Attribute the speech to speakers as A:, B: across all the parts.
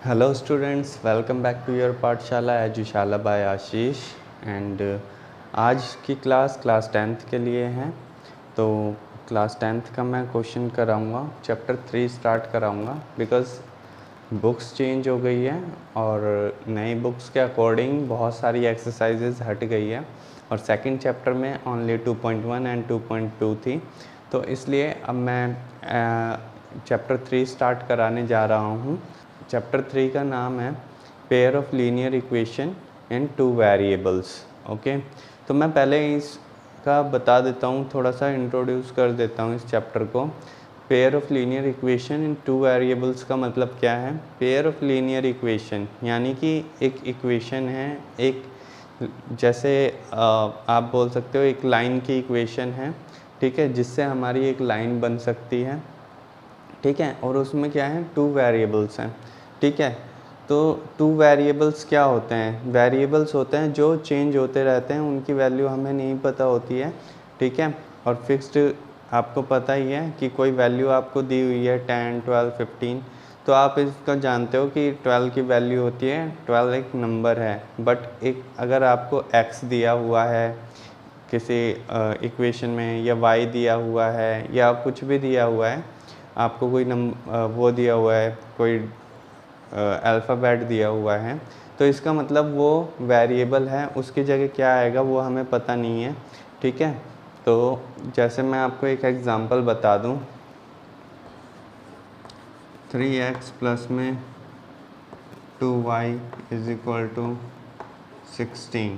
A: Hello students, welcome back to your पाठशाला एजुशाला bye Ashish and आज की क्लास 10th के लिए हैं। तो क्लास 10th का मैं क्वेश्चन कराऊंगा, चैप्टर 3 स्टार्ट कराऊंगा बिकॉज़ बुक्स चेंज हो गई है और नई बुक्स के अकॉर्डिंग बहुत सारी एक्सरसाइजेज हट गई है और सेकंड चैप्टर में ओनली 2.1 एंड 2.2 थी। तो इसलिए अब मैं चैप्टर 3 स्टार्ट कराने जा रहा हूँ। चैप्टर 3 का नाम है pair of linear equation in two variables. Okay, तो मैं पहले इसका बता देता हूँ, थोड़ा सा इंट्रोड्यूस कर देता हूँ इस चैप्टर को। Pair of linear equation in two variables का मतलब क्या है? पेयर ऑफ लीनियर इक्वेशन यानी कि एक इक्वेशन है, एक जैसे आप बोल सकते हो एक लाइन की इक्वेशन है, ठीक है, जिससे हमारी एक लाइन बन सकती है, ठीक है, और उसमें क्या है, टू वेरिएबल्स हैं, ठीक है। तो टू वेरिएबल्स क्या होते हैं? वेरिएबल्स होते हैं जो चेंज होते रहते हैं, उनकी वैल्यू हमें नहीं पता होती है, ठीक है। और फिक्स्ड आपको पता ही है कि कोई वैल्यू आपको दी हुई है 10, 12, 15, तो आप इसका जानते हो कि 12 की वैल्यू होती है, 12 एक नंबर है। बट एक अगर आपको x दिया हुआ है किसी इक्वेशन में, या y दिया हुआ है, या कुछ भी दिया हुआ है, आपको कोई वो दिया हुआ है, कोई अल्फ़ाबेट दिया हुआ है, तो इसका मतलब वो वेरिएबल है, उसकी जगह क्या आएगा वो हमें पता नहीं है, ठीक है। तो जैसे मैं आपको एक एग्ज़ाम्पल बता दूं, 3x प्लस में 2y इज इक्वल टू 16,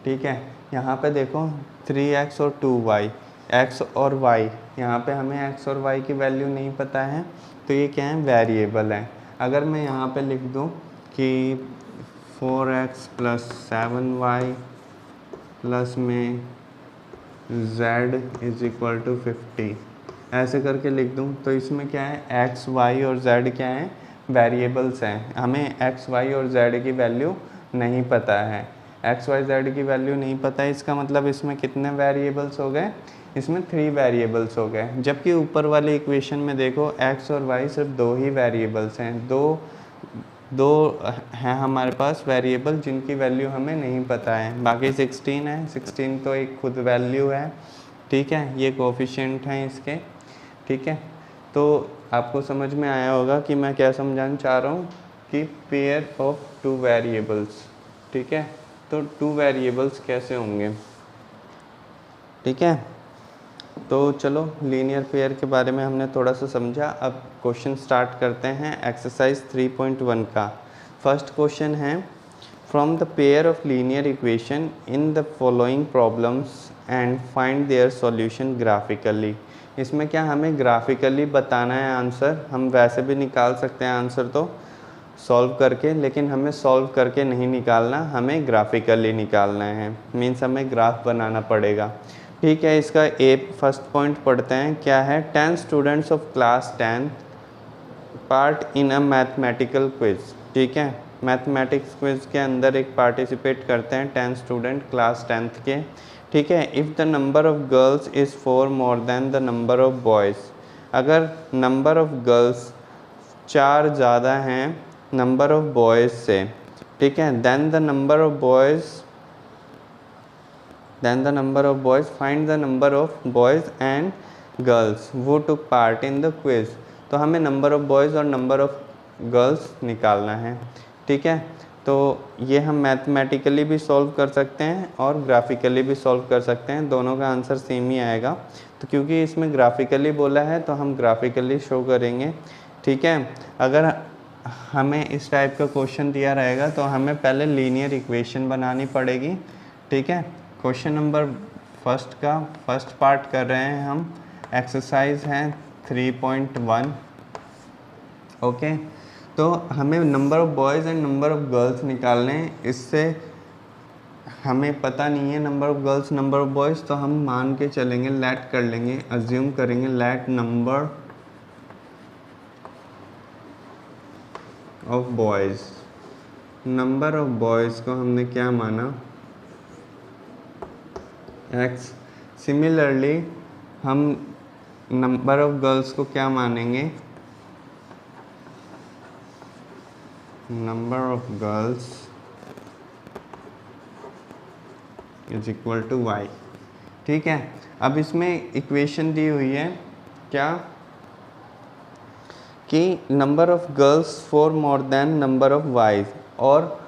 A: ठीक है। यहाँ पे देखो 3x और 2y, x और y, यहाँ पे हमें x और y की वैल्यू नहीं पता है, तो ये क्या है, वेरिएबल है। अगर मैं यहाँ पे लिख दूँ कि 4x प्लस 7y प्लस में z इज इक्वल टू 50, ऐसे करके लिख दूँ, तो इसमें क्या है, x, y और z क्या है, वेरिएबल्स हैं। हमें x, y और z की वैल्यू नहीं पता है, x, y, z की वैल्यू नहीं पता है, इसका मतलब इसमें कितने वेरिएबल्स हो गए, इसमें 3 वेरिएबल्स हो गए। जबकि ऊपर वाले इक्वेशन में देखो x और y सिर्फ 2 ही वेरिएबल्स हैं, दो हैं हमारे पास वेरिएबल जिनकी वैल्यू हमें नहीं पता है। बाकी 16 है, 16 तो एक खुद वैल्यू है, ठीक है, ये कोफिशिएंट हैं इसके, ठीक है। तो आपको समझ में आया होगा कि मैं क्या समझाना चाह रहा हूँ कि पेयर ऑफ टू वेरिएबल्स, ठीक है। तो टू वेरिएबल्स कैसे होंगे, ठीक है। तो चलो लीनियर पेयर के बारे में हमने थोड़ा सा समझा, अब क्वेश्चन स्टार्ट करते हैं एक्सरसाइज 3.1 का। फर्स्ट क्वेश्चन है, from the pair of linear equation in the following problems and find their solution graphically. इसमें क्या हमें ग्राफिकली बताना है आंसर, हम वैसे भी निकाल सकते हैं आंसर तो सॉल्व करके, लेकिन हमें सॉल्व करके नहीं निकालना, हमें ग्राफिकली निकालना है, मीन्स हमें ग्राफ बनाना पड़ेगा, ठीक है। इसका फर्स्ट पॉइंट पढ़ते हैं, क्या है, 10 students of class 10 part in a mathematical quiz, ठीक है। मैथमेटिक्स क्विज के अंदर एक पार्टिसिपेट करते हैं 10 स्टूडेंट क्लास 10th के, ठीक है। If the number of girls is 4 more than the number of boys, अगर नंबर ऑफ गर्ल्स 4 ज़्यादा हैं नंबर ऑफ बॉयज़ से, ठीक है, then the number of boys find the number of boys and girls वो took part in the quiz. तो हमें number of boys और नंबर ऑफ गर्ल्स निकालना है, ठीक है। तो ये हम मैथमेटिकली भी सॉल्व कर सकते हैं और ग्राफिकली भी सॉल्व कर सकते हैं, दोनों का आंसर सेम ही आएगा। तो क्योंकि इसमें ग्राफिकली बोला है तो हम ग्राफिकली शो करेंगे, ठीक है। अगर हमें इस टाइप का क्वेश्चन दिया रहेगा तो हमें पहले लीनियर इक्वेशन बनानी पड़ेगी, ठीक है। क्वेश्चन नंबर फर्स्ट का फर्स्ट पार्ट कर रहे हैं हम, एक्सरसाइज है 3.1, ओके। तो हमें number of boys and number of girls निकालने हैं, इससे हमें पता नहीं है number of girls number of boys, तो हम मान के चलेंगे, लेट कर लेंगे, अज्यूम करेंगे, let number of boys, number of boys को हमने क्या माना, x। सिमिलरली हम नंबर ऑफ गर्ल्स को क्या मानेंगे, number of girls is equal to y. ठीक है, अब इसमें इक्वेशन दी हुई है क्या कि number of girls for more than number of wise, और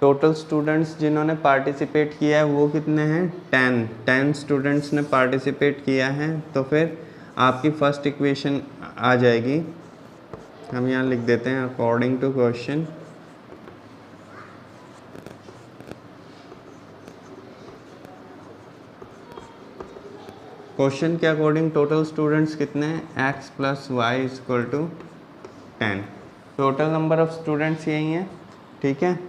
A: टोटल स्टूडेंट्स जिन्होंने पार्टिसिपेट किया है वो कितने हैं 10 स्टूडेंट्स ने पार्टिसिपेट किया है। तो फिर आपकी फर्स्ट इक्वेशन आ जाएगी, हम यहाँ लिख देते हैं अकॉर्डिंग टू क्वेश्चन के अकॉर्डिंग टोटल स्टूडेंट्स कितने हैं x plus y is equal to 10। Total number of students यही हैं। ठीक है,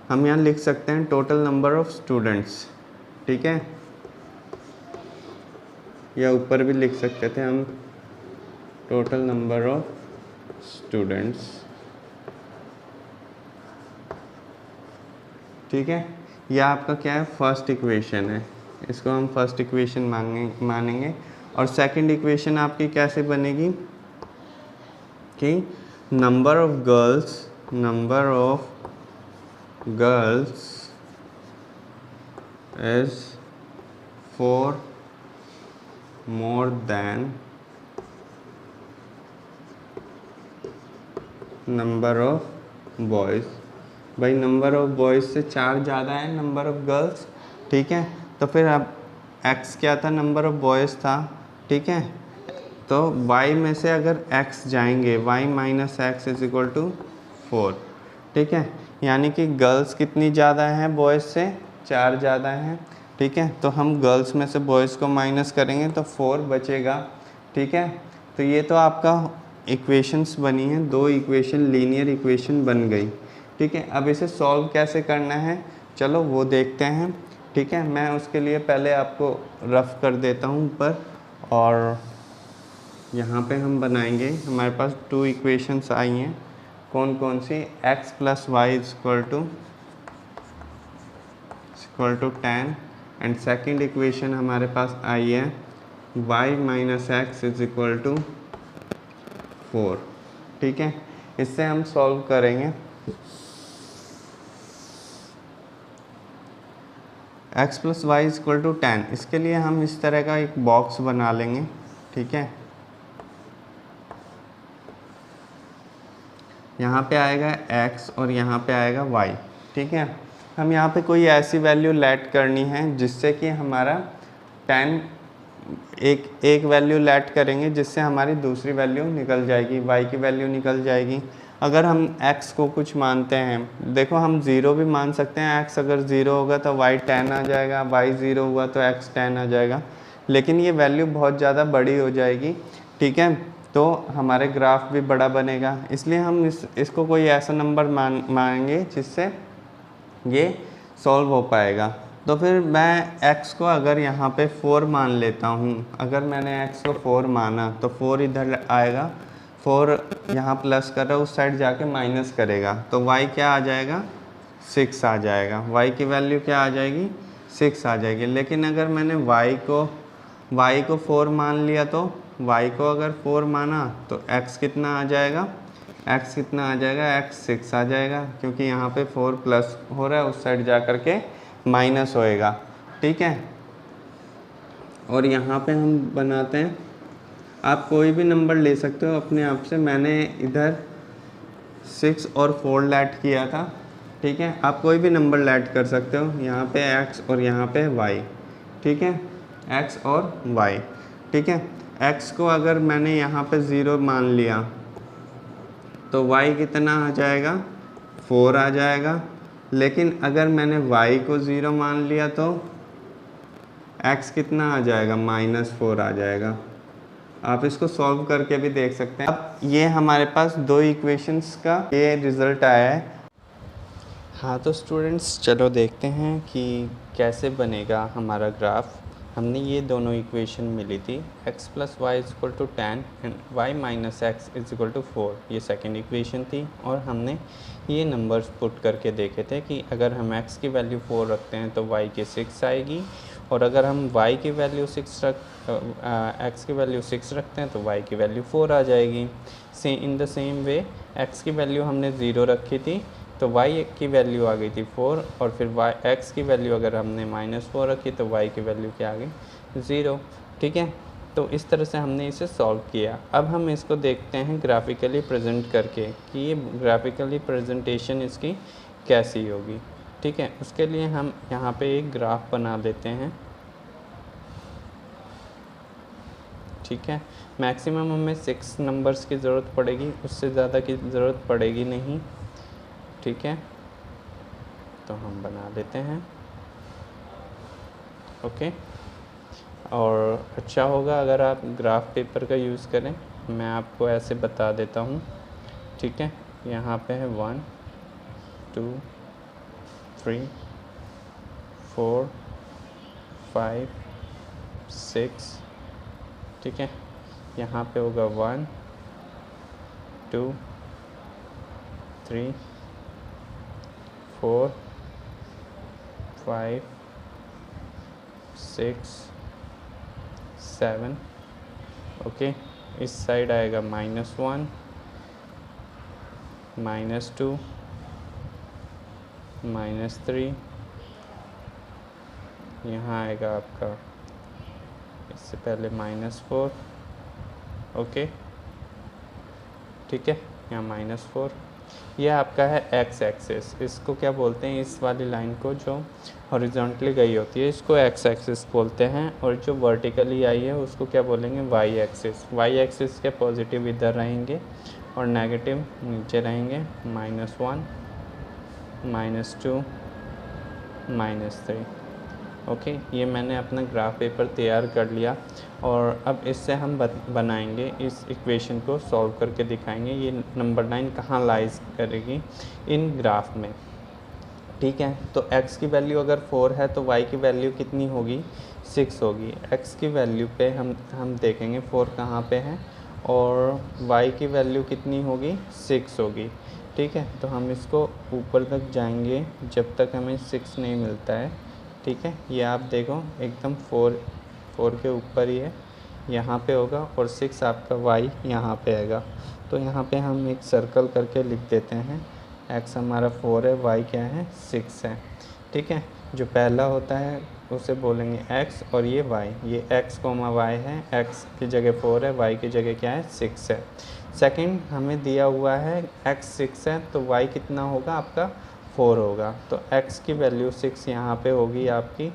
A: हम यहाँ लिख सकते हैं टोटल नंबर ऑफ स्टूडेंट्स। ठीक है, या ऊपर भी लिख सकते थे हम टोटल नंबर ऑफ स्टूडेंट्स। ठीक है, यह आपका क्या है फर्स्ट इक्वेशन है, इसको हम फर्स्ट इक्वेशन मानेंगे। और सेकंड इक्वेशन आपकी कैसे बनेगी कि number of girls is 4 more then number of boys. भाई नंबर ऑफ बॉयज़ से 4 ज़्यादा है नंबर ऑफ गर्ल्स। ठीक है, तो फिर अब x क्या था, नंबर ऑफ बॉयज़ था। ठीक है, तो y में से अगर x जाएंगे y minus x is equal to 4। ठीक है, यानी कि गर्ल्स कितनी ज़्यादा हैं बॉयज़ से 4 ज़्यादा हैं। ठीक है, तो हम गर्ल्स में से बॉयज़ को माइनस करेंगे तो 4 बचेगा। ठीक है, तो ये तो आपका इक्वेशंस बनी हैं, 2 इक्वेशन लीनियर इक्वेशन बन गई। ठीक है, अब इसे सॉल्व कैसे करना है चलो वो देखते हैं। ठीक है, मैं उसके लिए पहले आपको रफ कर देता हूँ ऊपर, और यहाँ पे हम बनाएंगे। हमारे पास 2 इक्वेशंस आई हैं, कौन कौन सी, x plus y is equal to 10, and second equation हमारे पास आई है y minus x is equal to 4। ठीक है, इससे हम सॉल्व करेंगे। x plus y is equal to 10, इसके लिए हम इस तरह का एक बॉक्स बना लेंगे। ठीक है, यहाँ पे आएगा x और यहाँ पे आएगा y। ठीक है, हम यहाँ पे कोई ऐसी वैल्यू लेट करनी है जिससे कि हमारा 10 एक वैल्यू लेट करेंगे जिससे हमारी दूसरी वैल्यू निकल जाएगी, y की वैल्यू निकल जाएगी। अगर हम x को कुछ मानते हैं, देखो हम 0 भी मान सकते हैं, x अगर 0 होगा तो y 10 आ जाएगा, y 0 हुआ तो x 10 आ जाएगा, लेकिन ये वैल्यू बहुत ज़्यादा बड़ी हो जाएगी। ठीक है, तो हमारे ग्राफ भी बड़ा बनेगा, इसलिए हम इसको कोई ऐसा नंबर मानेंगे जिससे ये सॉल्व हो पाएगा। तो फिर मैं x को अगर यहाँ पे 4 मान लेता हूँ, अगर मैंने x को 4 माना तो 4 इधर आएगा, 4 यहाँ प्लस कर रहा है, उस साइड जाके माइनस करेगा, तो y क्या आ जाएगा 6 आ जाएगा, y की वैल्यू क्या आ जाएगी 6 आ जाएगी। लेकिन अगर मैंने y को 4 मान लिया तो y को अगर 4 माना तो x कितना आ जाएगा, x कितना आ जाएगा, x 6 आ जाएगा, क्योंकि यहाँ पे 4 प्लस हो रहा है, उस साइड जा कर के माइनस होएगा। ठीक है, और यहाँ पे हम बनाते हैं, आप कोई भी नंबर ले सकते हो अपने आप से, मैंने इधर 6 और 4 लैट किया था। ठीक है, आप कोई भी नंबर लैट कर सकते हो, यहाँ पे x और यहाँ पे y। ठीक है, x और y। ठीक है, x को अगर मैंने यहाँ पे 0 मान लिया तो y कितना आ जाएगा 4 आ जाएगा, लेकिन अगर मैंने y को 0 मान लिया तो x कितना आ जाएगा -4 आ जाएगा। आप इसको सॉल्व करके भी देख सकते हैं। अब ये हमारे पास 2 इक्वेशंस का ये रिज़ल्ट आया है। हाँ तो स्टूडेंट्स चलो देखते हैं कि कैसे बनेगा हमारा ग्राफ। हमने ये दोनों इक्वेशन मिली थी, x plus y is equal to 10 and y minus x is equal to 4, ये सेकेंड इक्वेशन थी। और हमने ये नंबर्स पुट करके देखे थे कि अगर हम x की वैल्यू 4 रखते हैं तो y की 6 आएगी, और अगर हम y की वैल्यू x की वैल्यू 6 रखते हैं तो y की वैल्यू 4 आ जाएगी। In the same way x की वैल्यू हमने 0 रखी थी तो y की वैल्यू आ गई थी 4 और फिर x की वैल्यू अगर हमने -4 रखी तो y की वैल्यू क्या आ गई 0। ठीक है, तो इस तरह से हमने इसे सॉल्व किया। अब हम इसको देखते हैं ग्राफिकली प्रेजेंट करके कि ये ग्राफिकली प्रेजेंटेशन इसकी कैसी होगी। ठीक है, उसके लिए हम यहाँ पे एक ग्राफ बना देते हैं। ठीक है, मैक्सिमम हमें 6 नंबर्स की ज़रूरत पड़ेगी, उससे ज़्यादा की ज़रूरत पड़ेगी नहीं। ठीक है, तो हम बना लेते हैं। ओके, और अच्छा होगा अगर आप ग्राफ पेपर का यूज़ करें। मैं आपको ऐसे बता देता हूँ। ठीक है, यहाँ पे है 1 2 3 4 5 6। ठीक है, यहाँ पे होगा 1 2 3 4 5 6 7। ओके, इस साइड आएगा -1 -2 -3, यहाँ आएगा आपका इससे पहले -4। ओके, ठीक है, यहाँ -4। यह आपका है x एक्सिस। इसको क्या बोलते हैं, इस वाली लाइन को जो हॉरिजॉन्टली गई होती है इसको x एक्सिस बोलते हैं, और जो वर्टिकली आई है उसको क्या बोलेंगे y एक्सिस। y एक्सिस के पॉजिटिव इधर रहेंगे और नेगेटिव नीचे रहेंगे, -1 -2 -3। ओके, ये मैंने अपना ग्राफ पेपर तैयार कर लिया और अब इससे हम बनाएंगे, इस इक्वेशन को सॉल्व करके दिखाएंगे ये नंबर 9 कहाँ लाइज करेगी इन ग्राफ में। ठीक है, तो x की वैल्यू अगर 4 है तो y की वैल्यू कितनी होगी 6 होगी। x की वैल्यू पे हम देखेंगे 4 कहाँ पे है और y की वैल्यू कितनी होगी 6 होगी। ठीक है, तो हम इसको ऊपर तक जाएंगे जब तक हमें 6 नहीं मिलता है। ठीक है, ये आप देखो एकदम 4 के ऊपर ही है, यहाँ पे होगा और 6 आपका y यहाँ पे आएगा। तो यहाँ पे हम एक सर्कल करके लिख देते हैं, x हमारा 4 है, y क्या है 6 है। ठीक है, जो पहला होता है उसे बोलेंगे x और ये y, ये x, y है, x की जगह 4 है, y की जगह क्या है 6 है। सेकंड हमें दिया हुआ है x 6 है तो y कितना होगा आपका 4 होगा। तो x की वैल्यू 6 यहाँ पे होगी आपकी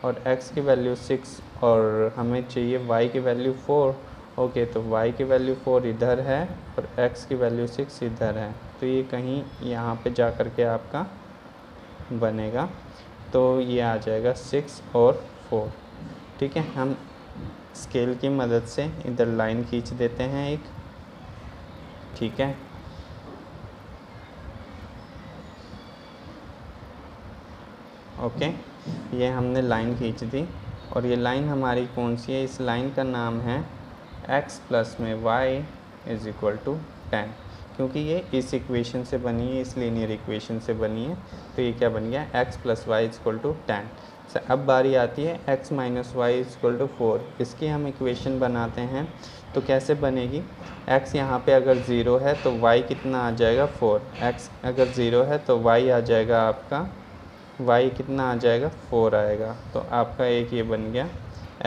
A: और x की वैल्यू 6 और हमें चाहिए y की वैल्यू 4। ओके, तो y की वैल्यू 4 इधर है और x की वैल्यू 6 इधर है, तो ये कहीं यहाँ पे जा कर के आपका बनेगा, तो ये आ जाएगा 6 और 4। ठीक है, हम स्केल की मदद से इधर लाइन खींच देते हैं एक। ठीक है, ओके, ये हमने लाइन खींच दी और ये लाइन हमारी कौन सी है, इस लाइन का नाम है x प्लस में y इज़ इक्वल टू 10, क्योंकि ये इस इक्वेशन से बनी है, इस लीनियर इक्वेशन से बनी है, तो ये क्या बन गया x plus y is equal to 10। अब बारी आती है x minus y is equal to 4। इसकी हम इक्वेशन बनाते हैं तो कैसे बनेगी, x यहाँ पे अगर 0 है तो y कितना आ जाएगा 4, x अगर 0 है तो y आ जाएगा आपका, y कितना आ जाएगा 4 आएगा। तो आपका एक ये बन गया,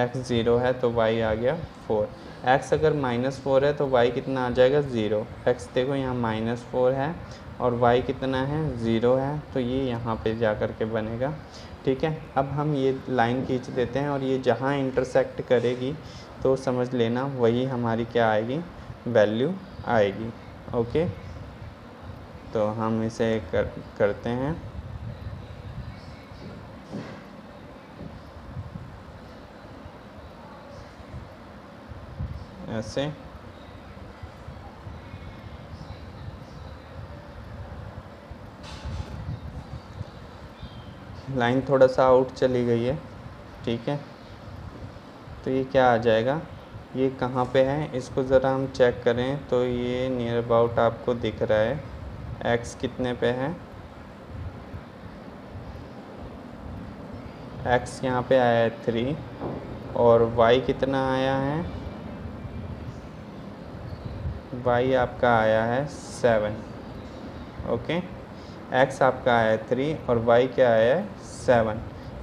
A: x 0 है तो y आ गया 4। x अगर -4 है तो y कितना आ जाएगा 0। x देखो यहाँ -4 है और y कितना है 0 है, तो ये यहाँ पे जा कर के बनेगा। ठीक है, अब हम ये लाइन खींच देते हैं और ये जहाँ इंटरसेक्ट करेगी तो समझ लेना वही हमारी क्या आएगी, वैल्यू आएगी। ओके, तो हम इसे करते हैं ऐसे। लाइन थोड़ा सा आउट चली गई है। ठीक है, तो ये क्या आ जाएगा, ये कहाँ पे है इसको ज़रा हम चेक करें तो ये नियर अबाउट आपको दिख रहा है। x कितने पे है, x यहाँ पे आया है 3 और y कितना आया है, y आपका आया है 7। ओके, x आपका आया है 3 और y क्या आया है 7।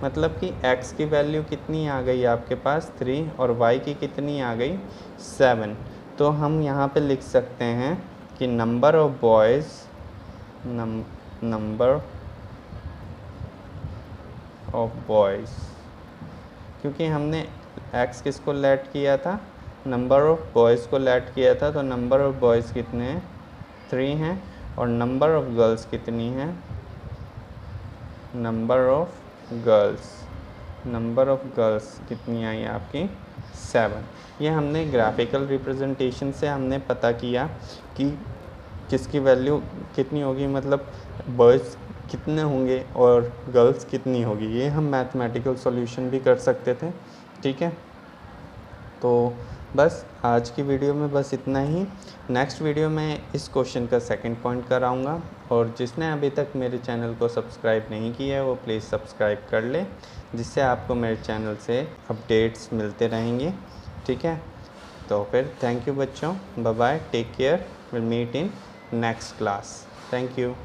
A: मतलब कि x की वैल्यू कितनी आ गई आपके पास 3 और y की कितनी आ गई 7। तो हम यहाँ पे लिख सकते हैं कि नंबर ऑफ बॉयज़ क्योंकि हमने x किसको लेट किया था, नंबर ऑफ बॉयज़ को लेट किया था, तो नंबर ऑफ बॉयज़ कितने हैं 3 हैं और नंबर ऑफ गर्ल्स कितनी है, नंबर ऑफ गर्ल्स कितनी आई आपकी 7। ये हमने ग्राफिकल रिप्रेजेंटेशन से हमने पता किया कि किसकी वैल्यू कितनी होगी, मतलब बॉयज़ कितने होंगे और गर्ल्स कितनी होगी। ये हम मैथमेटिकल सॉल्यूशन भी कर सकते थे। ठीक है, तो बस आज की वीडियो में बस इतना ही। नेक्स्ट वीडियो में इस क्वेश्चन का सेकंड पॉइंट कराऊंगा, और जिसने अभी तक मेरे चैनल को सब्सक्राइब नहीं किया है वो प्लीज़ सब्सक्राइब कर ले, जिससे आपको मेरे चैनल से अपडेट्स मिलते रहेंगे। ठीक है, तो फिर थैंक यू बच्चों, bye bye, take care, will meet in next class. Thank you.